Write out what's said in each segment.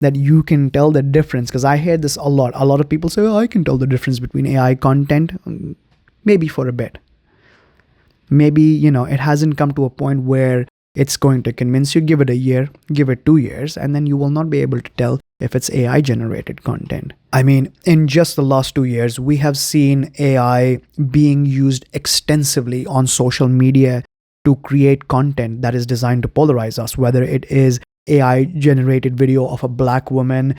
that you can tell the difference? Because I hear this a lot. A lot of people say, oh, I can tell the difference between AI content. Maybe for a bit. Maybe, it hasn't come to a point where it's going to convince you. Give it a year, give it 2 years, and then you will not be able to tell if it's AI generated content. I mean, in just the last 2 years, we have seen AI being used extensively on social media to create content that is designed to polarize us, whether it is AI generated video of a black woman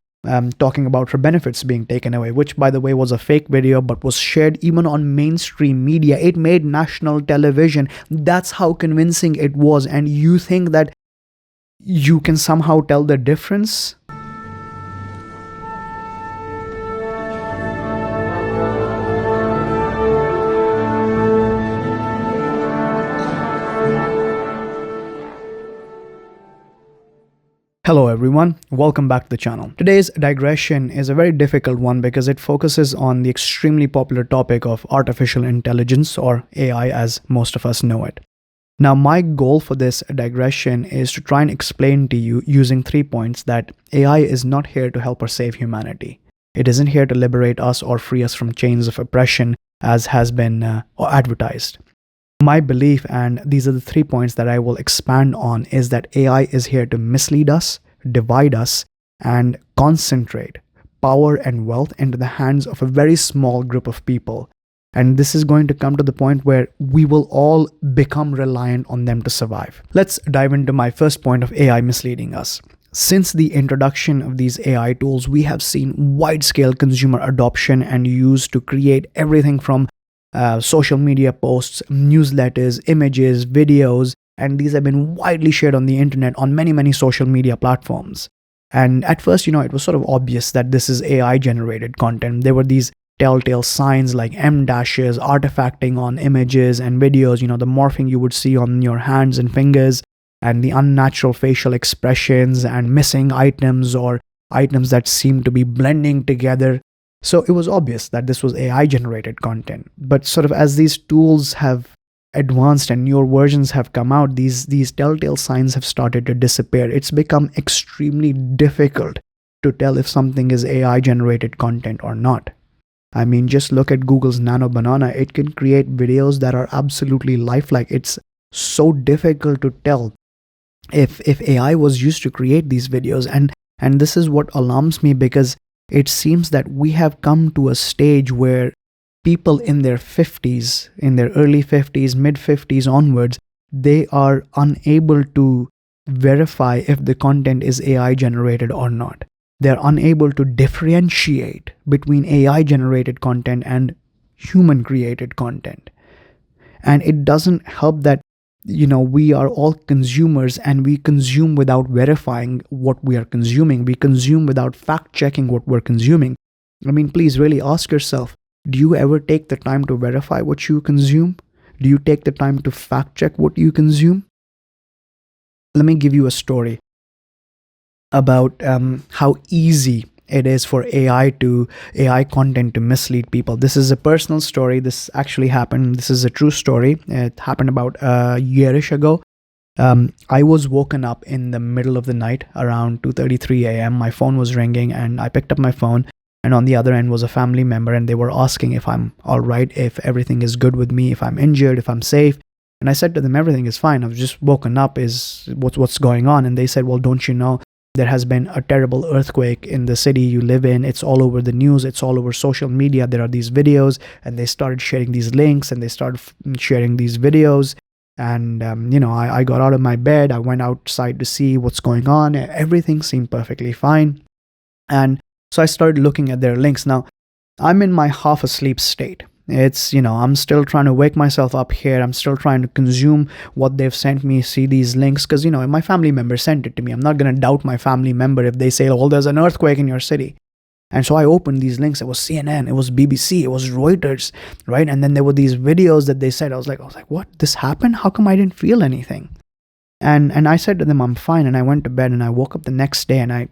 talking about her benefits being taken away, which, by the way, was a fake video but was shared even on mainstream media. It made national television. That's how convincing it was. And you think that you can somehow tell the difference? Hello everyone, welcome back to the channel. Today's digression is a very difficult one because it focuses on the extremely popular topic of artificial intelligence, or AI as most of us know it. Now, my goal for this digression is to try and explain to you using 3 points that AI is not here to help or save humanity. It isn't here to liberate us or free us from chains of oppression as has been advertised. My belief, and these are the 3 points that I will expand on, is that AI is here to mislead us, divide us, and concentrate power and wealth into the hands of a very small group of people. And this is going to come to the point where we will all become reliant on them to survive. Let's dive into my first point of AI misleading us. Since the introduction of these AI tools, we have seen wide-scale consumer adoption and use to create everything from social media posts, newsletters, images, videos, and these have been widely shared on the internet on many social media platforms. And at first, it was sort of obvious that this is AI generated content. There were these telltale signs like M dashes, artifacting on images and videos, the morphing you would see on your hands and fingers, and the unnatural facial expressions and missing items or items that seem to be blending together. So it was obvious that this was AI generated content. But sort of as these tools have advanced and newer versions have come out, these telltale signs have started to disappear. It's become extremely difficult to tell if something is AI generated content or not. I mean, just look at Google's Nano Banana. It can create videos that are absolutely lifelike. It's so difficult to tell if AI was used to create these videos. And this is what alarms me, because it seems that we have come to a stage where people in their 50s, in their early 50s, mid 50s onwards, they are unable to verify if the content is AI generated or not. They're unable to differentiate between AI generated content and human created content. And it doesn't help that we are all consumers and we consume without verifying what we are consuming. We consume without fact checking what we're consuming. I mean, please really ask yourself, do you ever take the time to verify what you consume? Do you take the time to fact check what you consume? Let me give you a story about how easy it is for AI content to mislead people. This is a personal story. This actually happened. This is a true story. It happened about a yearish ago. I was woken up in the middle of the night around 2:33 a.m. My phone was ringing and I picked up my phone, and on the other end was a family member, and they were asking if I'm all right, if everything is good with me, if I'm injured, if I'm safe. And I said to them, everything is fine. I've just woken up. What's going on? And they said, well, don't you know there has been a terrible earthquake in the city you live in? It's all over the news. It's all over social media. There are these videos, and they started sharing these links, and they started sharing these videos. And, I got out of my bed. I went outside to see what's going on. Everything seemed perfectly fine. And so I started looking at their links. Now, I'm in my half asleep state. It's, I'm still trying to wake myself up here. I'm still trying to consume what they've sent me, see these links, because, my family member sent it to me. I'm not going to doubt my family member if they say, oh, there's an earthquake in your city. And so I opened these links. It was CNN, it was BBC, it was Reuters, right? And then there were these videos that they said. I was like, what? This happened? How come I didn't feel anything? And I said to them, I'm fine. And I went to bed, and I woke up the next day and I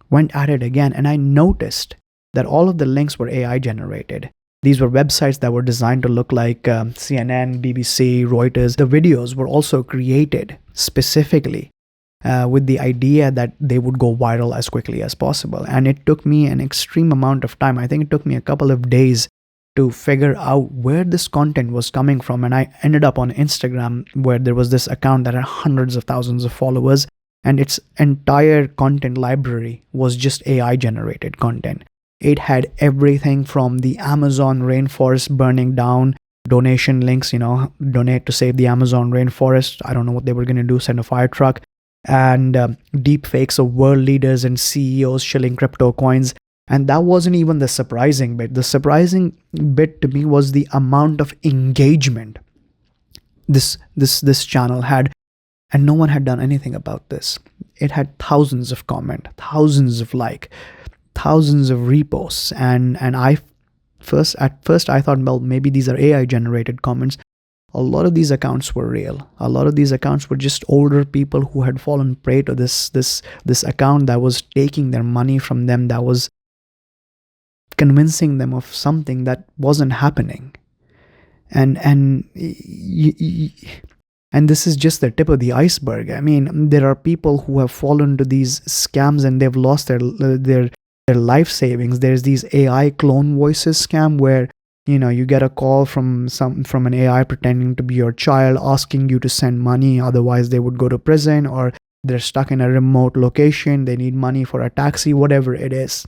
went at it again. And I noticed that all of the links were AI generated. These were websites that were designed to look like CNN, BBC, Reuters. The videos were also created specifically with the idea that they would go viral as quickly as possible. And it took me an extreme amount of time. I think it took me a couple of days to figure out where this content was coming from. And I ended up on Instagram, where there was this account that had hundreds of thousands of followers, and its entire content library was just AI generated content. It had everything from the Amazon rainforest burning down, donation links, donate to save the Amazon rainforest. I don't know what they were going to do, send a fire truck, and deep fakes of world leaders and CEOs shilling crypto coins. And that wasn't even the surprising bit. The surprising bit to me was the amount of engagement this channel had, and no one had done anything about this. It had thousands of comments, thousands of likes, thousands of reposts, and at first I thought, well, maybe these are AI generated comments. A lot of these accounts were real. A lot of these accounts were just older people who had fallen prey to this account that was taking their money from them, that was convincing them of something that wasn't happening. And this is just the tip of the iceberg. I mean, there are people who have fallen to these scams and they've lost their life savings. There's these AI clone voices scam where you get a call from an AI pretending to be your child, asking you to send money, otherwise they would go to prison, or they're stuck in a remote location, they need money for a taxi, whatever it is.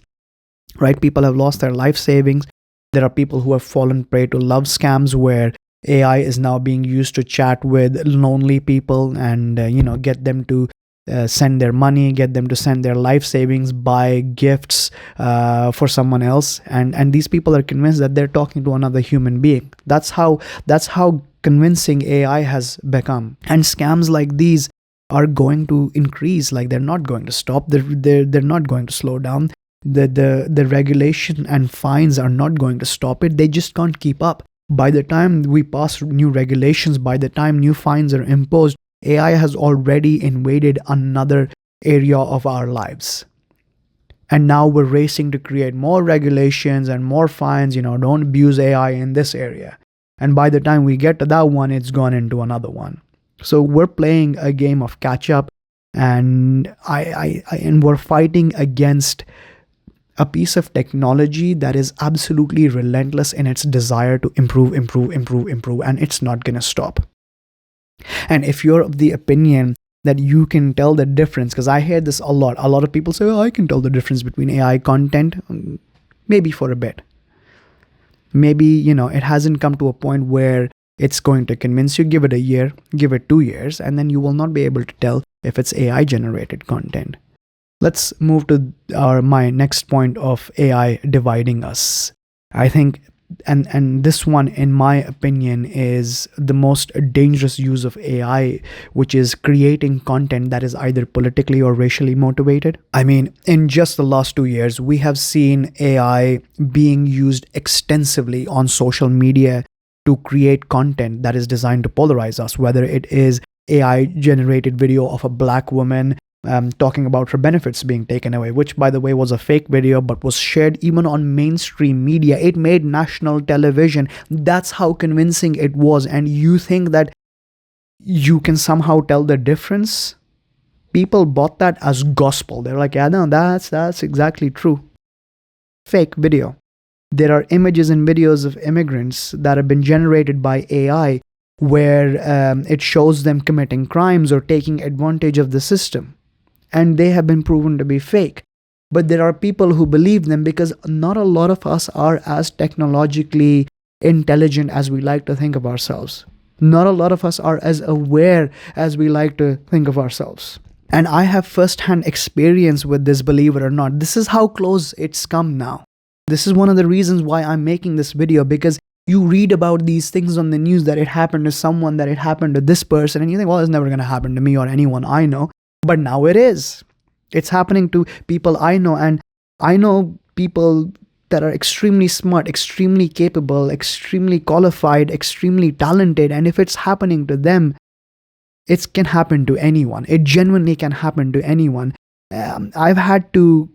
Right? People have lost their life savings. There are people who have fallen prey to love scams where AI is now being used to chat with lonely people and get them to send their money, get them to send their life savings, buy gifts for someone else, and these people are convinced that they're talking to another human being. That's how convincing AI has become. And scams like these are going to increase. Like, they're not going to stop. They're not going to slow down. The regulation and fines are not going to stop it. They just can't keep up. By the time we pass new regulations, by the time new fines are imposed, AI has already invaded another area of our lives. And now we're racing to create more regulations and more fines, don't abuse AI in this area. And by the time we get to that one, it's gone into another one. So we're playing a game of catch up, and and we're fighting against a piece of technology that is absolutely relentless in its desire to improve, and it's not going to stop. And if you're of the opinion that you can tell the difference, because I hear this a lot of people say, I can tell the difference between AI content, maybe for a bit. Maybe, it hasn't come to a point where it's going to convince you. Give it a year, give it 2 years, and then you will not be able to tell if it's AI generated content. Let's move to my next point of AI dividing us. I think, and this one, in my opinion, is the most dangerous use of AI, which is creating content that is either politically or racially motivated. I mean, in just the last 2 years, we have seen AI being used extensively on social media to create content that is designed to polarize us, whether it is AI generated video of a black woman talking about her benefits being taken away, which, by the way, was a fake video but was shared even on mainstream media. It made national television. That's how convincing it was. And you think that you can somehow tell the difference? People bought that as gospel. They're like, yeah, no, that's exactly true. Fake video. There are images and videos of immigrants that have been generated by AI where it shows them committing crimes or taking advantage of the system. And they have been proven to be fake. But there are people who believe them because not a lot of us are as technologically intelligent as we like to think of ourselves. Not a lot of us are as aware as we like to think of ourselves. And I have first-hand experience with this, believe it or not. This is how close it's come now. This is one of the reasons why I'm making this video, because you read about these things on the news that it happened to someone, that it happened to this person, and you think, well, it's never going to happen to me or anyone I know. But now it is. It's happening to people I know, and I know people that are extremely smart, extremely capable, extremely qualified, extremely talented, and if it's happening to them, it can happen to anyone. It genuinely can happen to anyone. I've had to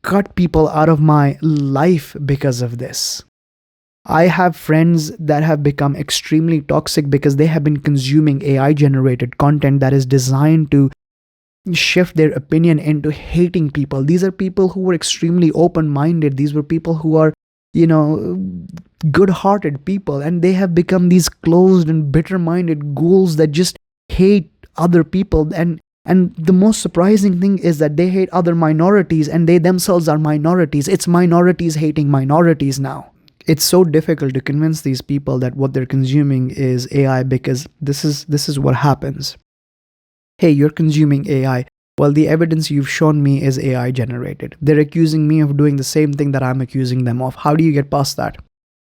cut people out of my life because of this. I have friends that have become extremely toxic because they have been consuming AI-generated content that is designed to shift their opinion into hating people. These are people who were extremely open-minded. These were people who are, you know, good-hearted people, and they have become these closed and bitter-minded ghouls that just hate other people. And the most surprising thing is that they hate other minorities, and they themselves are minorities. It's minorities hating minorities now. It's so difficult to convince these people that what they're consuming is AI, because this is what happens. Hey, you're consuming AI. Well, the evidence you've shown me is AI generated. They're accusing me of doing the same thing that I'm accusing them of. How do you get past that?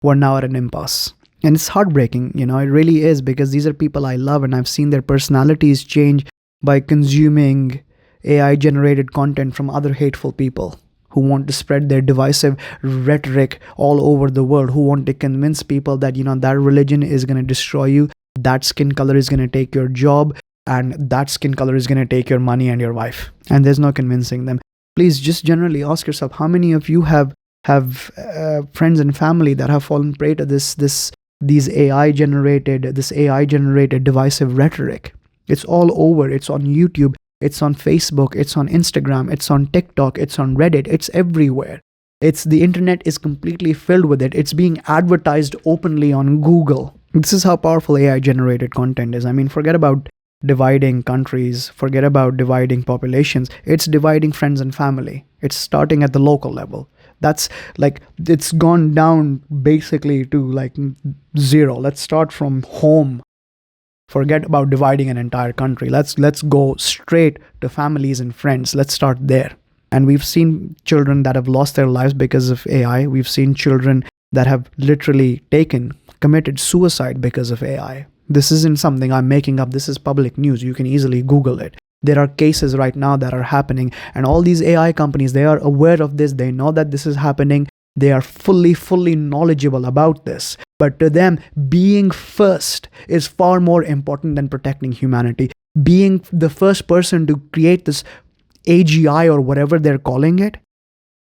We're now at an impasse. And it's heartbreaking, it really is, because these are people I love, and I've seen their personalities change by consuming AI generated content from other hateful people who want to spread their divisive rhetoric all over the world, who want to convince people that, that religion is going to destroy you, that skin color is going to take your job, and that skin color is going to take your money and your wife. And there's no convincing them. Please just generally ask yourself, how many of you have friends and family that have fallen prey to this AI generated divisive rhetoric? It's all over. It's on YouTube, it's on Facebook, it's on Instagram, it's on TikTok, it's on Reddit, it's everywhere. The internet is completely filled with it. It's being advertised openly on Google. This is how powerful AI generated content is. I mean, forget about dividing countries, forget about dividing populations. It's dividing friends and family. It's starting at the local level. That's like, it's gone down basically to like zero. Let's start from home. Forget about dividing an entire country. Let's go straight to families and friends. Let's start there. And we've seen children that have lost their lives because of AI. We've seen children that have literally committed suicide because of AI. This isn't something I'm making up. This is public news. You can easily Google it. There are cases right now that are happening, and all these AI companies, they are aware of this. They know that this is happening. They are fully knowledgeable about this. But to them, being first is far more important than protecting humanity. Being the first person to create this AGI or whatever they're calling it,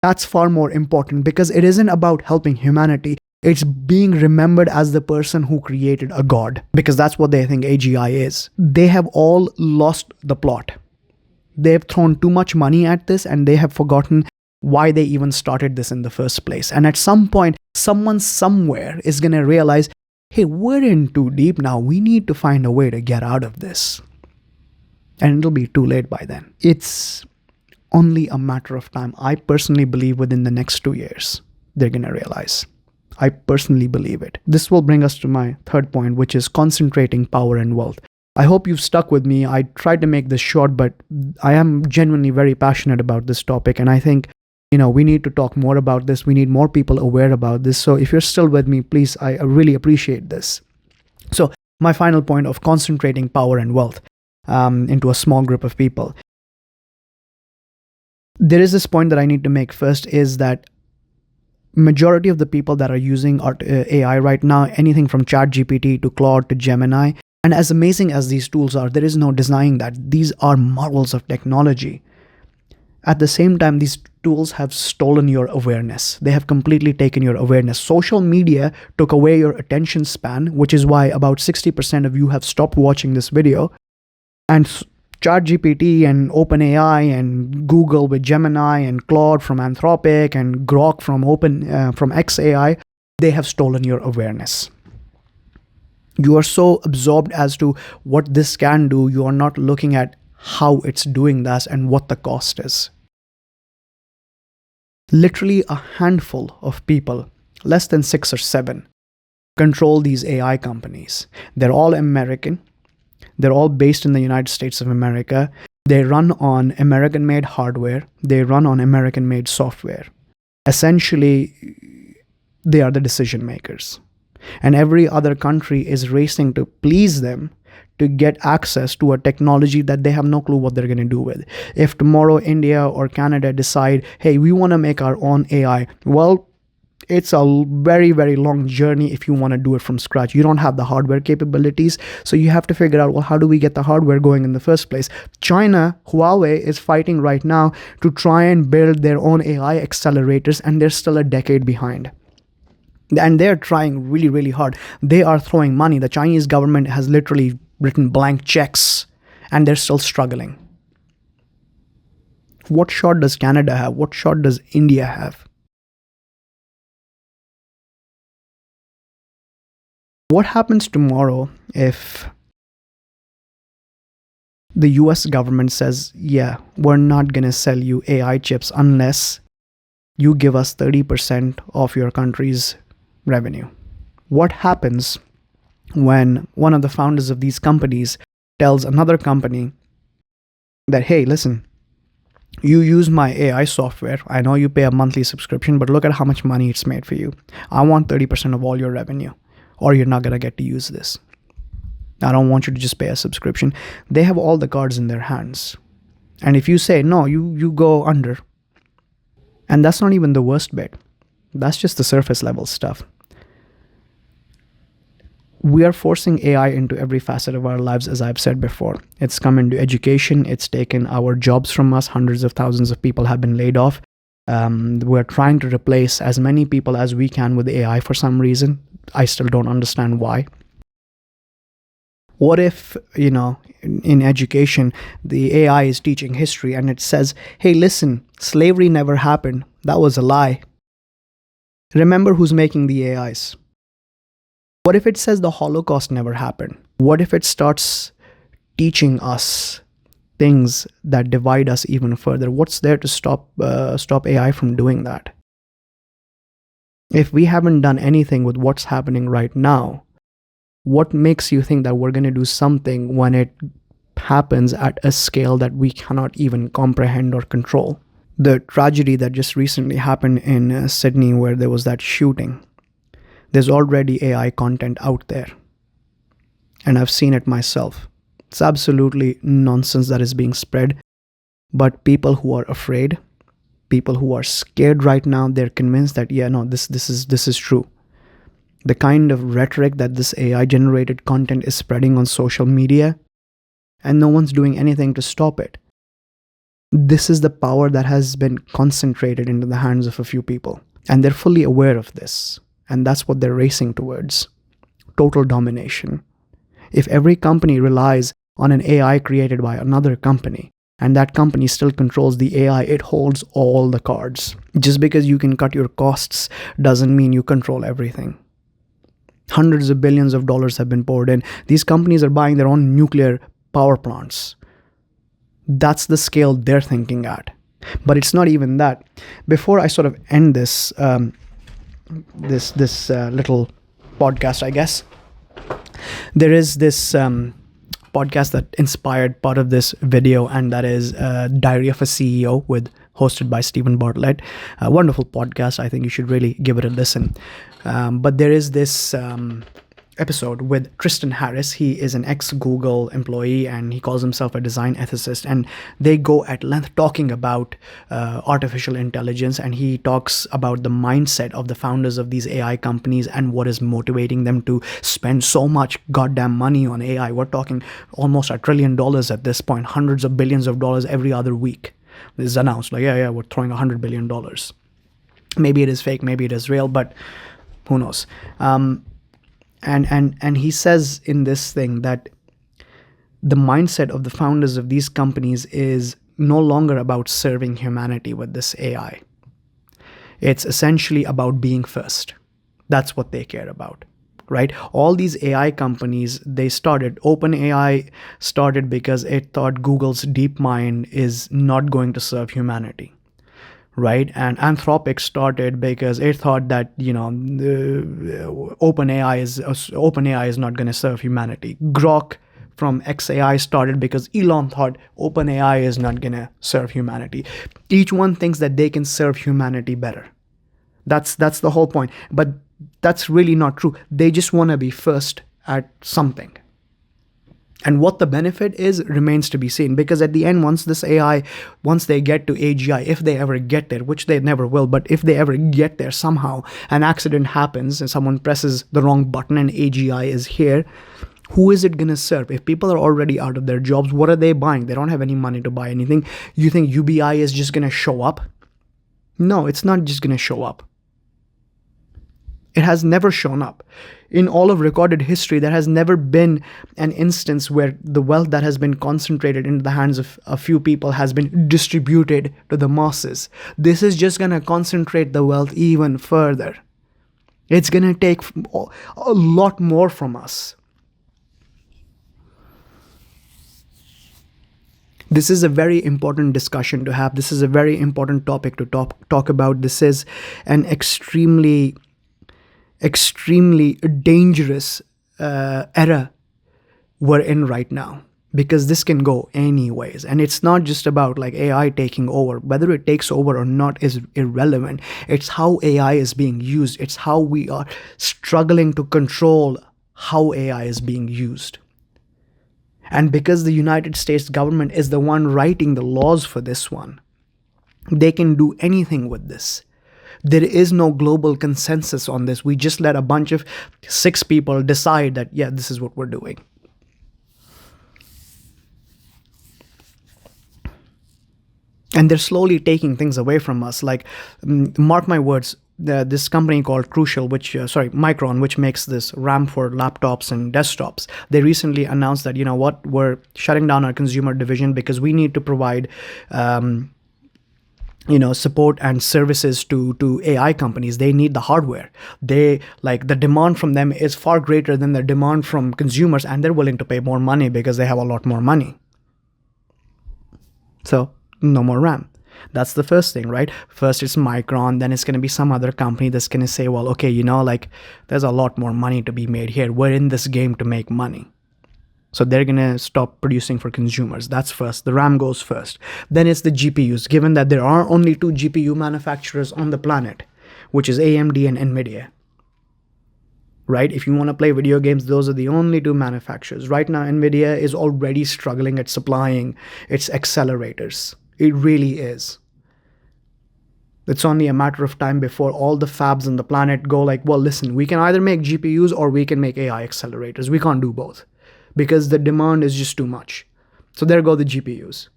that's far more important, because it isn't about helping humanity. It's being remembered as the person who created a god, because that's what they think AGI is. They have all lost the plot. They've thrown too much money at this, and they have forgotten why they even started this in the first place. And at some point, someone somewhere is going to realize, hey, we're in too deep now. We need to find a way to get out of this. And it'll be too late by then. It's only a matter of time. I personally believe within the next 2 years, they're going to realize. I personally believe it. This will bring us to my third point, which is concentrating power and wealth. I hope you've stuck with me. I tried to make this short, but I am genuinely very passionate about this topic. And I think, we need to talk more about this. We need more people aware about this. So if you're still with me, please, I really appreciate this. So my final point of concentrating power and wealth into a small group of people. There is this point that I need to make first, is that majority of the people that are using AI right now, anything from ChatGPT to Claude to Gemini, and as amazing as these tools are, there is no denying that these are marvels of technology. At the same time, these tools have stolen your awareness. They have completely taken your awareness. Social media took away your attention span, which is why about 60% of you have stopped watching this video. And ChatGPT and OpenAI and Google with Gemini and Claude from Anthropic and Grok from XAI, they have stolen your awareness. You are so absorbed as to what this can do, you are not looking at how it's doing that and what the cost is. Literally a handful of people, less than 6 or 7, control these AI companies. They're all American. They're all based in the United States of America. They run on American-made hardware. They run on American-made software. Essentially, they are the decision makers. And every other country is racing to please them to get access to a technology that they have no clue what they're going to do with. If tomorrow India or Canada decide, hey, we want to make our own AI, well, it's a very, very long journey if you want to do it from scratch. You don't have the hardware capabilities, so you have to figure out, well, how do we get the hardware going in the first place? China, Huawei is fighting right now to try and build their own AI accelerators, and they're still a decade behind. And they're trying really, really hard. They are throwing money. The Chinese government has literally written blank checks, and they're still struggling. What shot does Canada have? What shot does India have? What happens tomorrow if the US government says, yeah, we're not going to sell you AI chips unless you give us 30% of your country's revenue? What happens when one of the founders of these companies tells another company that, hey, listen, you use my AI software. I know you pay a monthly subscription, but look at how much money it's made for you. I want 30% of all your revenue, or you're not going to get to use this. I don't want you to just pay a subscription. They have all the cards in their hands. And if you say, no, you go under. And that's not even the worst bit. That's just the surface level stuff. We are forcing AI into every facet of our lives, as I've said before. It's come into education. It's taken our jobs from us. Hundreds of thousands of people have been laid off. We're trying to replace as many people as we can with AI for some reason. I still don't understand why. What if, in education, the AI is teaching history and it says, hey, listen, slavery never happened. That was a lie. Remember who's making the AIs. What if it says the Holocaust never happened? What if it starts teaching us things that divide us even further? What's there to stop AI from doing that? If we haven't done anything with what's happening right now, what makes you think that we're going to do something when it happens at a scale that we cannot even comprehend or control? The tragedy that just recently happened in Sydney, where there was that shooting, there's already AI content out there. And I've seen it myself. It's absolutely nonsense that is being spread. But people who are afraid, people who are scared right now, they're convinced that, yeah, no, this is true. The kind of rhetoric that this AI-generated content is spreading on social media, and no one's doing anything to stop it. This is the power that has been concentrated into the hands of a few people. And they're fully aware of this. And that's what they're racing towards. Total domination. If every company relies on an AI created by another company, and that company still controls the AI, it holds all the cards. Just because you can cut your costs doesn't mean you control everything. Hundreds of billions of dollars have been poured in. These companies are buying their own nuclear power plants. That's the scale they're thinking at. But it's not even that. Before I sort of end this little podcast, I guess, there is this podcast that inspired part of this video, and that is Diary of a CEO, hosted by Stephen Bartlett. A wonderful podcast. I think you should really give it a listen. But there is this episode with Tristan Harris. He is an ex-Google employee, and he calls himself a design ethicist. And they go at length talking about artificial intelligence, and he talks about the mindset of the founders of these AI companies and what is motivating them to spend so much goddamn money on AI. We're talking almost $1 trillion at this point, hundreds of billions of dollars every other week. This is announced, like, yeah, we're throwing $100 billion. Maybe it is fake, maybe it is real, but who knows? And he says in this thing that the mindset of the founders of these companies is no longer about serving humanity with this AI. It's essentially about being first. That's what they care about, right? All these AI companies, OpenAI started because it thought Google's DeepMind is not going to serve humanity. Right? And Anthropic started because it thought that, OpenAI is not going to serve humanity. Grok from XAI started because Elon thought OpenAI is not going to serve humanity. Each one thinks that they can serve humanity better. That's the whole point. But that's really not true. They just want to be first at something. And what the benefit is remains to be seen, because at the end, once they get to AGI, if they ever get there, which they never will, but if they ever get there somehow, an accident happens and someone presses the wrong button and AGI is here, who is it going to serve? If people are already out of their jobs, what are they buying? They don't have any money to buy anything. You think UBI is just going to show up? No, it's not just going to show up. It has never shown up. In all of recorded history, there has never been an instance where the wealth that has been concentrated into the hands of a few people has been distributed to the masses. This is just going to concentrate the wealth even further. It's going to take a lot more from us. This is a very important discussion to have. This is a very important topic to talk about. This is an extremely dangerous era we're in right now, because this can go anyways. And it's not just about like AI taking over. Whether it takes over or not is irrelevant. It's how AI is being used. It's how we are struggling to control how AI is being used. And because the United States government is the one writing the laws for this one, they can do anything with this. There is no global consensus on this. We just let a bunch of 6 people decide that, yeah, this is what we're doing. And they're slowly taking things away from us. Like, mark my words, this company called Micron, which makes this RAM for laptops and desktops, they recently announced that, you know what, we're shutting down our consumer division because we need to provide support and services to AI companies. They need the hardware. The demand from them is far greater than the demand from consumers, and they're willing to pay more money because they have a lot more money. So no more RAM. That's the first thing, right? First it's Micron, then it's going to be some other company that's going to say, well, okay, there's a lot more money to be made here. We're in this game to make money. So they're going to stop producing for consumers. That's first. The RAM goes first. Then it's the GPUs, given that there are only 2 GPU manufacturers on the planet, which is AMD and NVIDIA. Right? If you want to play video games, those are the only 2 manufacturers. Right now, NVIDIA is already struggling at supplying its accelerators. It really is. It's only a matter of time before all the fabs on the planet go like, well, listen, we can either make GPUs or we can make AI accelerators. We can't do both because the demand is just too much. So there go the GPUs,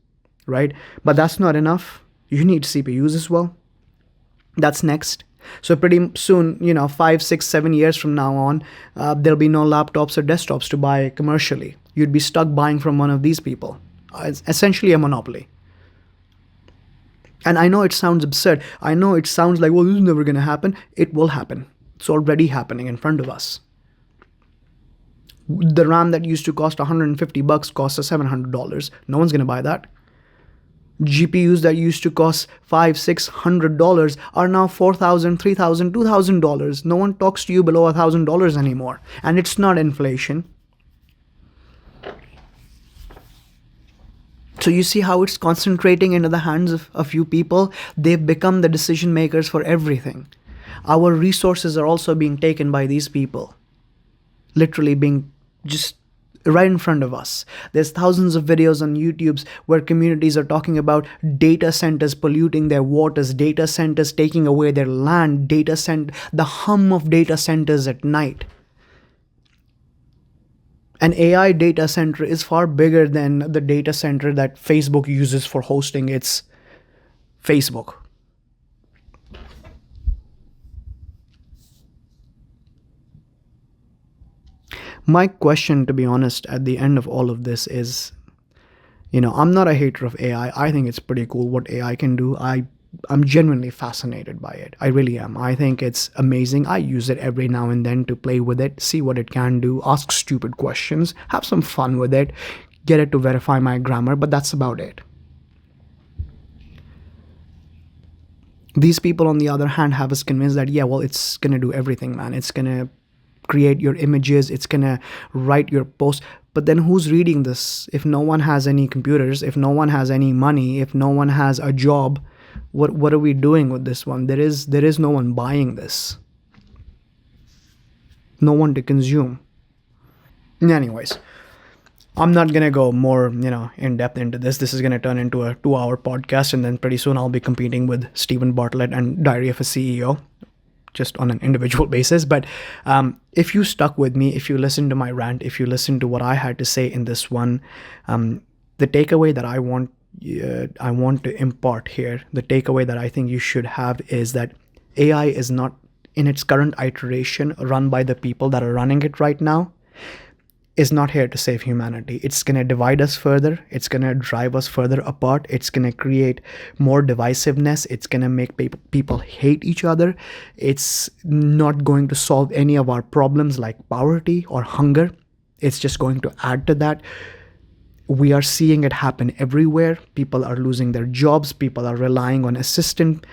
right? But that's not enough. You need CPUs as well. That's next. So pretty soon, 5, 6, 7 years from now on, there'll be no laptops or desktops to buy commercially. You'd be stuck buying from one of these people. It's essentially a monopoly. And I know it sounds absurd. I know it sounds like, well, this is never going to happen. It will happen. It's already happening in front of us. The RAM that used to cost $150 costs us $700. No one's going to buy that. GPUs that used to cost $500, $600 are now $4,000, $3,000, $2,000. No one talks to you below $1,000 anymore. And it's not inflation. So you see how it's concentrating into the hands of a few people? They've become the decision makers for everything. Our resources are also being taken by these people. Literally being just right in front of us. There's thousands of videos on YouTube where communities are talking about data centers polluting their waters, data centers taking away their land, the hum of data centers at night. An AI data center is far bigger than the data center that Facebook uses for hosting its Facebook. My question, to be honest, at the end of all of this is, I'm not a hater of AI. I think it's pretty cool what AI can do. I'm genuinely fascinated by it. I really am. I think it's amazing. I use it every now and then to play with it, see what it can do, ask stupid questions, have some fun with it, get it to verify my grammar, but that's about it. These people, on the other hand, have us convinced that, yeah, well, it's going to do everything, man. It's going to create your images. It's going to write your posts. But then who's reading this? If no one has any computers, if no one has any money, if no one has a job, what are we doing with this one? There is no one buying this. No one to consume. Anyways, I'm not going to go more, in depth into this. This is going to turn into a 2-hour podcast, and then pretty soon I'll be competing with Stephen Bartlett and Diary of a CEO, just on an individual basis. But if you stuck with me, if you listened to my rant, if you listened to what I had to say in this one, the takeaway that I want to impart here, the takeaway that I think you should have is that AI is not in its current iteration, run by the people that are running it right now, is not here to save humanity. It's going to divide us further. It's going to drive us further apart. It's going to create more divisiveness. It's going to make people hate each other. It's not going to solve any of our problems like poverty or hunger. It's just going to add to that. We are seeing it happen everywhere. People are losing their jobs. People are relying on assistant.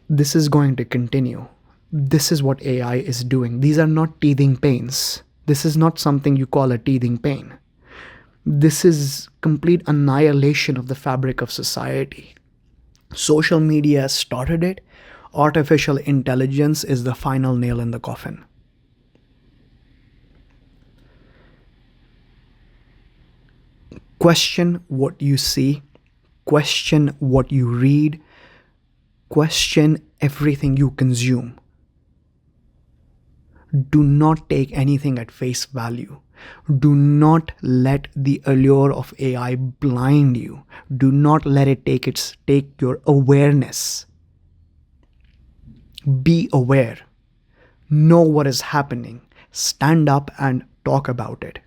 This is going to continue. This is what AI is doing. These are not teething pains. This is not something you call a teething pain. This is complete annihilation of the fabric of society. Social media started it. Artificial intelligence is the final nail in the coffin. Question what you see. Question what you read. Question everything you consume. Do not take anything at face value. Do not let the allure of AI blind you. Do not let it take your awareness. Be aware. Know what is happening. Stand up and talk about it.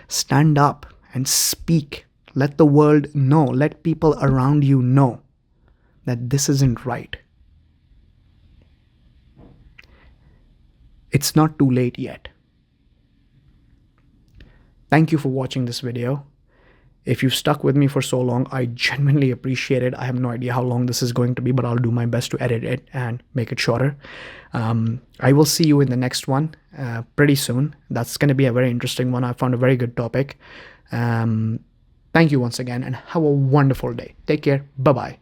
Stand up and speak. Let the world know. Let people around you know that this isn't right. It's not too late yet. Thank you for watching this video. If you've stuck with me for so long, I genuinely appreciate it. I have no idea how long this is going to be, but I'll do my best to edit it and make it shorter. I will see you in the next one pretty soon. That's going to be a very interesting one. I found a very good topic. Thank you once again and have a wonderful day. Take care. Bye-bye.